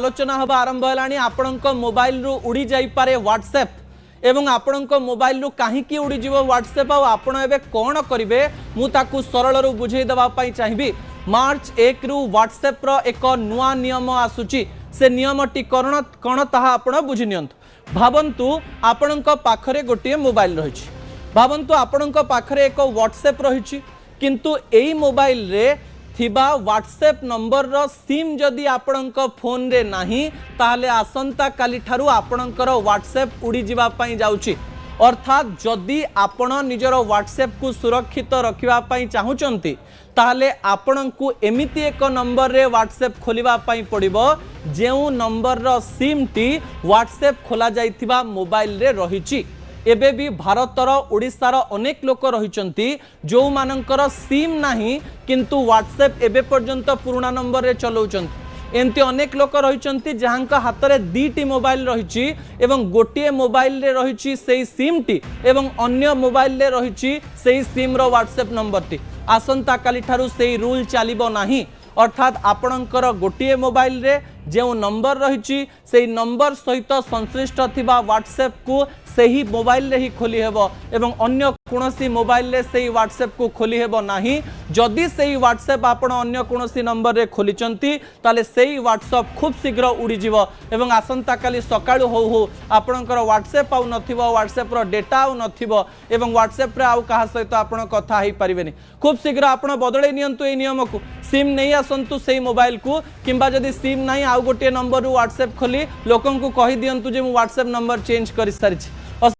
आलोचना हवा आरंभ है आपणक मोबाइल रु उड़ी जाई पारे व्हाट्सएप एवं आपणक मोबाइल रु कहीं उड़ी जीव व्हाट्सएप आपण एबे कौन करेंगे मुझे सरल रु बुझे देवाई चाहिए। मार्च 1 रु व्हाट्सएप रो एक नुआ नियम आसुची से नियमटी कौन ताहा आपण बुझी नियंतु। भावंतु आपणक पाखरे गोटे मोबाइल रही भावंतु आपणक पाखरे एक व्हाट्सएप रही किंतु एई मोबाइल रे थिबा व्हाट्सएप नंबर रो सिम जदि आपणक फोन रे नाही ताहले आसंता काली ठारू आपणकर व्हाट्सएप उड़ी जीवा पई जाउची। अर्थात जदि आपण निजर व्हाट्सएप को सुरक्षित रखिबा पई चाहुचंती ताहले आपणकू एमिति एक नंबर रे व्हाट्सएप खोलिबा पई पड़िबो जेउ नंबर रो सिम टी व्हाट्सएप खोला जाइथिबा मोबाइल रे रहिची। एबे भी भारतर ओडिशार अनेक लोक रहिचंती जो मानकर सिम नाही किंतु व्हाट्सएप एबे पर्यंत पुराना नंबर रे चलाउचंती। एमती अनेक लोक रहिचंती जहांका हाथ रे दीटी मोबाइल रहिची एवं गोटिए मोबाइल रे रहिची सेही सिम टी एवं अन्य मोबाइल रे रहिची सेही सिम रो व्हाट्सएप नंबर टी। आसंता काली ठारू सेही रूल चलिबो नाही। अर्थात आपणकर गोटिए मोबाइल रे जो नंबर रही से नंबर सहित संश्लिष्ट थिबा व्हाट्सएप को सही मोबाइल रे ही खोली हेबो एवं अन्य कोनोसी मोबाइल रे सही व्हाट्सएप को खोली हेबो नाही। जदि सही व्हाट्सएप आपण अन्य कोनोसी नंबर रे खोलिचंती ताले सही व्हाट्सएप खूब शीघ्र उड़ी जीवो एवं आसंता काली सकाळु हो हो आपणकर व्हाट्सएप आउ नथिबो व्हाट्सएप रो डेटा आउ नथिबो एवं व्हाट्सएप रे आउ कहा सहित आपण कथा हेई परिबेनी। खूब शीघ्र आपण बदलै नियंतु ए नियम को सिम नहीं आसंतु सही मोबाइल को किंबा जदि सिम नहीं आउ गोटे नंबर व्हाट्सएप खोली लोकन को कहि दियंतु जे मु व्हाट्सएप नंबर चेंज कर सारिछि।